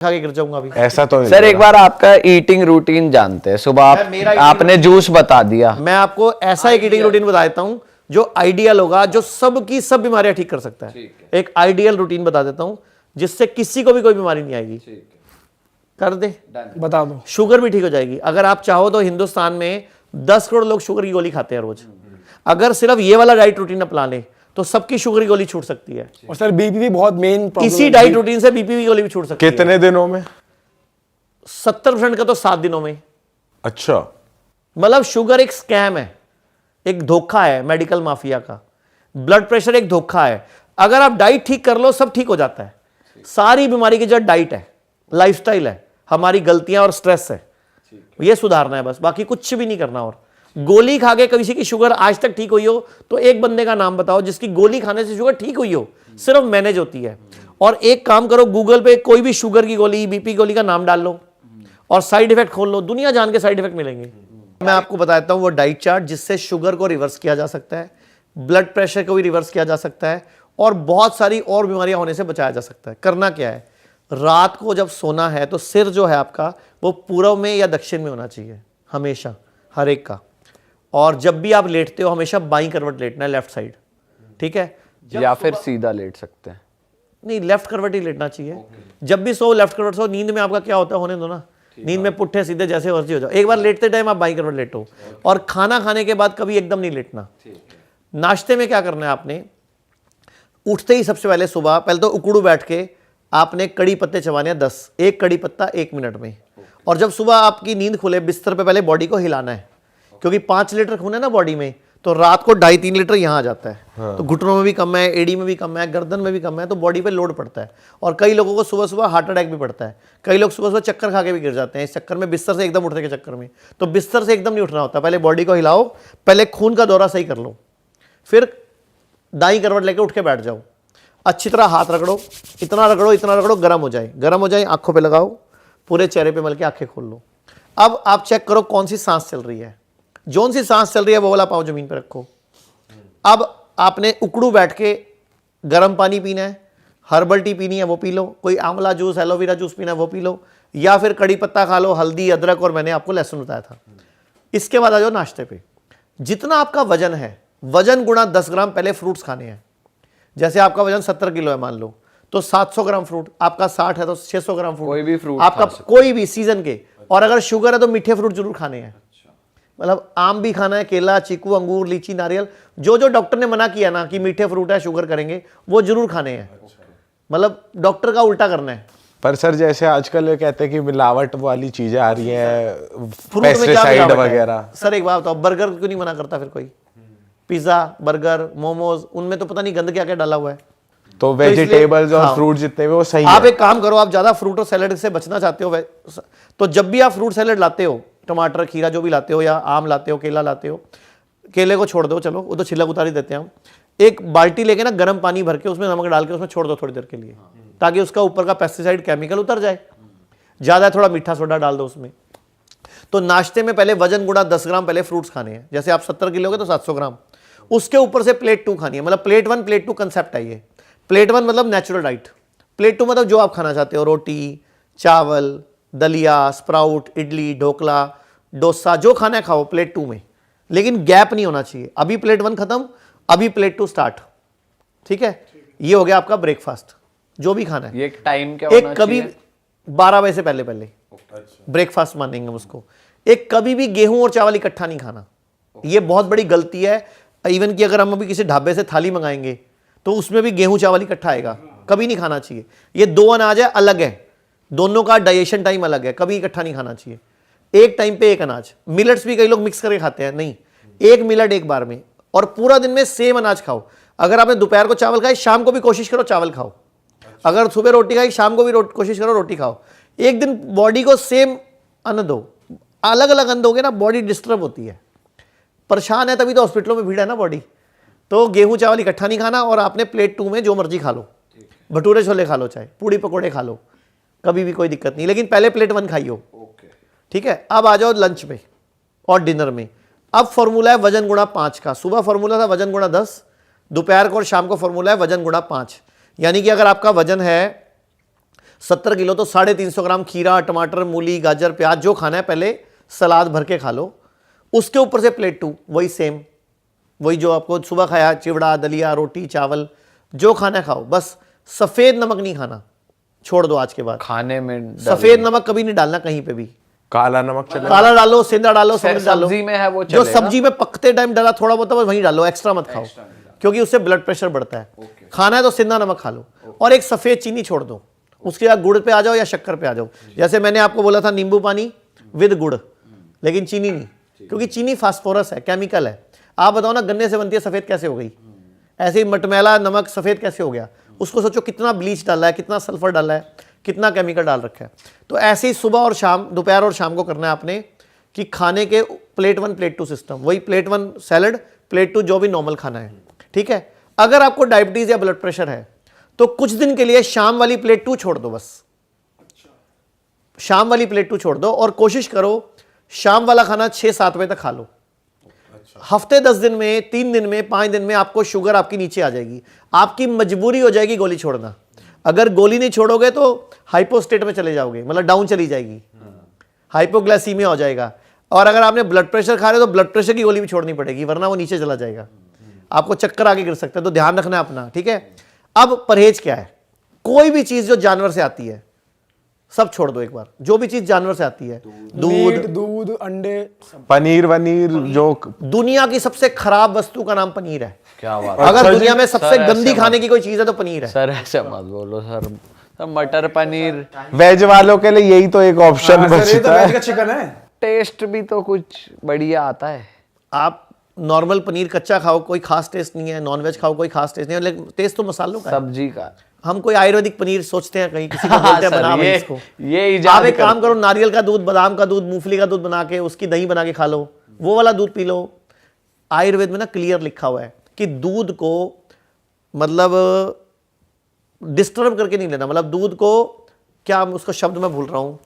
खा के गिर जाऊंगा अभी। ऐसा तो नहीं सर एक बार आपका ईटिंग रूटीन जानते हैं। सुबह आपने जूस बता दिया, मैं आपको ऐसा एक ईटिंग रूटीन बता देता हूं जो आइडियल होगा, जो सबकी सब बीमारियां ठीक कर सकता है। एक आइडियल रूटीन बता देता हूं जिससे किसी को भी कोई बीमारी नहीं आएगी। कर दे, बता दो। शुगर भी ठीक हो जाएगी। अगर आप चाहो तो हिंदुस्तान में 10 करोड़ लोग शुगर की गोली खाते हैं रोज। अगर सिर्फ ये वाला डाइट रूटीन अपना ले तो सबकी शुगर की गोली छूट सकती है। और सर बीपी भी बहुत मेन प्रॉब्लम इसी डाइट रूटीन से बीपी की गोली भी छूट सकती है। कितने दिनों में? 70% का तो 7 दिनों में। अच्छा, मतलब शुगर एक स्कैम है, एक धोखा है मेडिकल माफिया का। ब्लड प्रेशर एक धोखा है। अगर आप डाइट ठीक कर लो सब ठीक हो जाता है। सारी बीमारी की जड़ डाइट है, लाइफस्टाइल है, हमारी गलतियां और स्ट्रेस है, ये सुधारना है बस, बाकी कुछ भी नहीं करना। और गोली खा के किसी की शुगर आज तक ठीक हुई हो तो एक बंदे का नाम बताओ जिसकी गोली खाने से शुगर ठीक हुई हो, सिर्फ मैनेज होती है। और एक काम करो, गूगल पे कोई भी शुगर की गोली, बीपी गोली का नाम डाल लो और साइड इफेक्ट खोल लो, दुनिया जान के साइड इफेक्ट मिलेंगे। मैं आपको बताता हूं वो डाइट चार्ट जिससे शुगर को रिवर्स किया जा सकता है, ब्लड प्रेशर को भी रिवर्स किया जा सकता है और बहुत सारी और बीमारियां होने से बचाया जा सकता है। करना क्या है, रात को जब सोना है तो सिर जो है आपका वो पूर्व में या दक्षिण में होना चाहिए हमेशा, हर एक का। और जब भी आप लेटते हो हमेशा बाईं करवट लेटना है, लेफ्ट साइड, ठीक है? या फिर सीधा लेट सकते हैं। नहीं, लेफ्ट करवट ही लेटना चाहिए। जब भी सो लेफ्ट करवट सो। नींद में आपका क्या होता है होने दो ना, नींद में पुट्ठे सीधे जैसे मर्जी हो जाओ। एक बार लेटते टाइम आप बाईं करवट लेटो। और खाना खाने के बाद कभी एकदम नहीं लेटना। नाश्ते में क्या करना है आपने, उठते ही सबसे पहले सुबह पहले तो उकड़ू बैठ के आपने कड़ी पत्ते चबाने हैं 10, एक कड़ी पत्ता 1 मिनट में। और जब सुबह आपकी नींद खुले बिस्तर पे पहले बॉडी को हिलाना है, क्योंकि 5 लीटर खून है ना बॉडी में, तो रात को 2.5-3 लीटर यहाँ आ जाता है। हाँ। तो घुटनों में भी कम है, एड़ी में भी कम है, गर्दन में भी कम है, तो बॉडी पे लोड पड़ता है। और कई लोगों को सुबह सुबह हार्ट अटैक भी पड़ता है। कई लोग सुबह सुबह चक्कर खा के भी गिर जाते हैं इस चक्कर में, बिस्तर से एकदम उठने के चक्कर में। तो बिस्तर से एकदम नहीं उठना होता, पहले बॉडी को हिलाओ, पहले खून का दौरा सही कर लो, फिर दाईं करवट लेकर उठ के बैठ जाओ। अच्छी तरह हाथ रगड़ो, इतना रगड़ो गर्म हो जाए, गर्म हो जाए, आंखों पे लगाओ, पूरे चेहरे पे मल के आंखें खोल लो। अब आप चेक करो कौन सी सांस चल रही है। जोन सी सांस चल रही है वो वाला पाँव जमीन पे रखो। अब आपने उकड़ू बैठ के गर्म पानी पीना है, हर्बल टी पीनी है वो पी लो, कोई आंवला जूस, एलोवेरा जूस पीना है वो पी लो, या फिर कड़ी पत्ता खा लो, हल्दी, अदरक, और मैंने आपको लहसुन बताया था। इसके बाद आ जाओ नाश्ते पे। जितना आपका वजन है, वजन गुणा 10 ग्राम पहले फ्रूट्स खाने हैं। जैसे आपका वजन 70 किलो है मान लो, तो 700 ग्राम फ्रूट, आपका 60 है तो 600 ग्राम फ्रूट, कोई भी फ्रूट आपका कोई भी सीजन के। और अगर शुगर है तो मीठे फ्रूट जरूर खाने हैं। मतलब आम भी खाना है, केला, चीकू, अंगूर, लीची, नारियल, जो जो डॉक्टर ने मना किया ना कि मीठे फ्रूट है शुगर करेंगे, वो जरूर खाने हैं। मतलब डॉक्टर का उल्टा करना है। पर सर जैसे आजकल ये कहते हैं कि मिलावट वाली चीजें आ रही हैं, फ्रूट में क्या पेस्टिसाइड मिलावट है? वगैरह। सर एक बात बताओ, बर्गर क्यों नहीं मना करता फिर कोई? पिज्जा, बर्गर, मोमोज, उनमें तो पता नहीं गंद क्या क्या डाला हुआ है। तो वेजिटेबल्स और हाँ, फ्रूट जितने भी वो सही आप है। एक काम करो, आप ज्यादा फ्रूट और सैलेड से बचना चाहते हो तो जब भी आप फ्रूट सैलेड लाते हो, टमाटर, खीरा जो भी लाते हो, या आम लाते हो, केला लाते हो, केले को छोड़ दो, चलो वो तो छिलक उतार ही देते हैं हम। एक बाल्टी लेके ना गर्म पानी भर के उसमें नमक डाल के उसमें छोड़ दो थोड़ी देर के लिए, ताकि उसका ऊपर का पेस्टिसाइड केमिकल उतर जाए। ज्यादा थोड़ा मीठा सोडा डाल दो उसमें। तो नाश्ते में पहले वजन गुणा 10 ग्राम पहले फ्रूट्स खाने हैं। जैसे आप 70 किलो के तो 700 ग्राम, उसके ऊपर से प्लेट 2 खानी है। मतलब प्लेट 1 प्लेट 2 कंसेप्ट है ये। प्लेट 1 मतलब नेचुरल डाइट, प्लेट 2 मतलब जो आप खाना चाहते हो, रोटी, चावल, दलिया, स्प्राउट, इडली, ढोकला, डोसा, जो खाना है खाओ प्लेट 2 में, लेकिन गैप नहीं होना चाहिए। अभी प्लेट 1 खत्म, अभी प्लेट 2 स्टार्ट, ठीक है? ये हो गया आपका ब्रेकफास्ट, जो भी खाना है। ये एक टाइम क्या होना एक कभी 12 बजे से पहले पहले ब्रेकफास्ट मानेंगे हम उसको। एक कभी भी गेहूं और चावल इकट्ठा नहीं खाना, ये बहुत बड़ी गलती है। इवन कि अगर हम अभी किसी ढाबे से थाली मंगाएंगे तो उसमें भी गेहूं चावल इकट्ठा आएगा, कभी नहीं खाना चाहिए। ये 2 अनाज है, अलग है, दोनों का डाइजेशन टाइम अलग है, कभी इकट्ठा नहीं खाना चाहिए। एक टाइम पे एक अनाज। मिलेट्स भी कई लोग मिक्स करके खाते हैं, नहीं, एक मिलेट एक बार में। और पूरा दिन में सेम अनाज खाओ। अगर आपने दोपहर को चावल खाए, शाम को भी कोशिश करो चावल खाओ। अगर सुबह रोटी खाई, शाम को भी कोशिश करो रोटी खाओ। एक दिन बॉडी को सेम अन्न दो, अलग अलग अन्न दोगे ना बॉडी डिस्टर्ब होती है, परेशान है, तभी तो हॉस्पिटलों में भीड़ है ना बॉडी। तो गेहूं चावल इकट्ठा नहीं खाना। और आपने प्लेट 2 में जो मर्जी खा लो, भटूरे छोले खा लो, चाहे पूड़ी पकौड़े खा लो, कभी भी कोई दिक्कत नहीं, लेकिन पहले प्लेट 1 खाइयो, ठीक है? अब आ जाओ लंच में और डिनर में। अब फॉर्मूला है वजन गुणा 5 का। सुबह फॉर्मूला था वजन गुणा 10, दोपहर को और शाम को फॉर्मूला है वजन गुणा 5। यानी कि अगर आपका वजन है 70 किलो तो 350 ग्राम खीरा, टमाटर, मूली, गाजर, प्याज जो खाना है पहले सलाद भर के खा लो। उसके ऊपर से प्लेट 2 वही सेम, वही जो आपको सुबह खाया, चिवड़ा, दलिया, रोटी, चावल, जो खाना है खाओ। बस सफ़ेद नमक नहीं खाना, छोड़ दो आज के बाद। खाने में सफ़ेद नमक कभी नहीं डालना कहीं पे भी। काला नमक चलेगा? काला डालो, सेंधा डालो, सब डालो। सब्जी में है वो जो चलेगा। सब्जी में पकते टाइम डाला थोड़ा बहुत बस वहीं डालो, एक्स्ट्रा मत खाओ, क्योंकि उससे ब्लड प्रेशर बढ़ता है। खाना है तो सेंधा नमक खा लो, और एक सफ़ेद चीनी छोड़ दो। उसके बाद गुड़ पे आ जाओ या शक्कर पे आ जाओ। जैसे मैंने आपको बोला था नींबू पानी विद गुड़, लेकिन चीनी नहीं, क्योंकि चीनी फास्फोरस है, केमिकल है। आप बताओ ना, गन्ने से बनती है, सफ़ेद कैसे हो गई? ऐसे ही मटमैला नमक सफ़ेद कैसे हो गया? उसको सोचो कितना ब्लीच डाला है, कितना सल्फर डाला है, कितना केमिकल डाल रखा है। तो ऐसे ही सुबह और शाम, दोपहर और शाम को करना है आपने कि खाने के प्लेट 1 प्लेट 2 सिस्टम, वही प्लेट 1 सैलड, प्लेट 2 जो भी नॉर्मल खाना है, ठीक है। अगर आपको डायबिटीज़ या ब्लड प्रेशर है तो कुछ दिन के लिए शाम वाली प्लेट 2 छोड़ दो, बस शाम वाली प्लेट 2 छोड़ दो, और कोशिश करो शाम वाला खाना 6-7 बजे तक खा लो। हफ्ते 10 दिन में, 3 दिन में, 5 दिन में आपको शुगर आपकी नीचे आ जाएगी। आपकी मजबूरी हो जाएगी गोली छोड़ना। अगर गोली नहीं छोड़ोगे तो हाइपोस्टेट में चले जाओगे, मतलब डाउन चली जाएगी, हाइपोग्लाइसीमिया हो जाएगा। और अगर आपने ब्लड प्रेशर खा रहे हो तो ब्लड प्रेशर की गोली भी छोड़नी पड़ेगी, वरना वो नीचे चला जाएगा, आपको चक्कर आके गिर सकता है। तो ध्यान रखना है अपना, ठीक है। अब परहेज क्या है? कोई भी चीज जो जानवर से आती है सब छोड़ दो एक बार। जो भी चीज जानवर से आती है, दूध, अंडे, पनीर वनीर, जो दुनिया की सबसे खराब वस्तु का नाम पनीर है। क्या बात अगर दुनिया में सबसे गंदी खाने की कोई चीज है तो पनीर है। सर, ऐसे मत बोलो सर। मटर पनीर वेज वालों के लिए यही तो एक ऑप्शन सर ये तो बचता वेज है। का चिकन है। टेस्ट भी तो कुछ बढ़िया आता है। आप नॉर्मल पनीर कच्चा खाओ, कोई खास टेस्ट नहीं है। नॉनवेज खाओ, कोई खास टेस्ट नहीं है, लेकिन टेस्ट तो मसालों का है। सब्जी का हम कोई आयुर्वेदिक पनीर सोचते हैं, कहीं किसी को बोलते हैं सर, बना भाई ये- इसको। ये आप इजाद एक काम कर- करो, नारियल का दूध, बादाम का दूध, मूंगफली का दूध बना के उसकी दही बना के खा लो, वो वाला दूध पी लो। आयुर्वेद में ना क्लियर लिखा हुआ है कि दूध को मतलब डिस्टर्ब करके नहीं लेना, मतलब दूध को, क्या उसका शब्द मैं भूल रहा हूँ,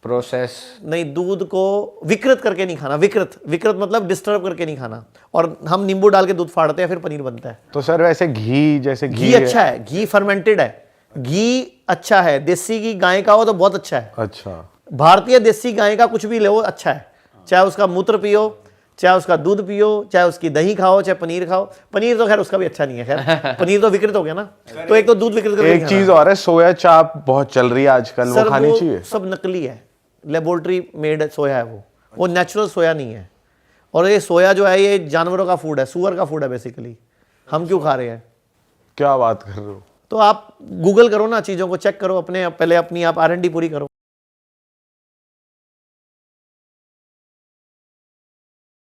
प्रोसेस नहीं, दूध को विकृत करके नहीं खाना। विकृत मतलब डिस्टर्ब करके नहीं खाना। और हम नींबू डाल के दूध फाड़ते हैं, फिर पनीर बनता है। तो सर वैसे घी, जैसे घी अच्छा है, घी फर्मेंटेड है, घी अच्छा है। देसी घी गाय का हो तो बहुत अच्छा है। अच्छा, भारतीय देसी गाय का कुछ भी लो अच्छा है, चाहे उसका मूत्र पियो, चाहे उसका दूध पियो, चाहे उसकी दही खाओ, चाहे पनीर खाओ। पनीर तो खैर उसका भी अच्छा नहीं है, खैर पनीर तो विकृत हो गया ना। तो एक तो दूध विकृत करके एक चीज और है, सोया चाप बहुत चल रही है आजकल, वो खानी चाहिए? सब नकली है, लेबोरेटरी मेड सोया है वो नेचुरल सोया नहीं है। और ये सोया जो है ये जानवरों का फूड है, सुअर का फूड है बेसिकली। हम क्यों खा रहे हैं? क्या बात कर रहे हो? तो आप गूगल करो ना, चीज़ों को चेक करो, अपने पहले अपनी आप R&D पूरी करो।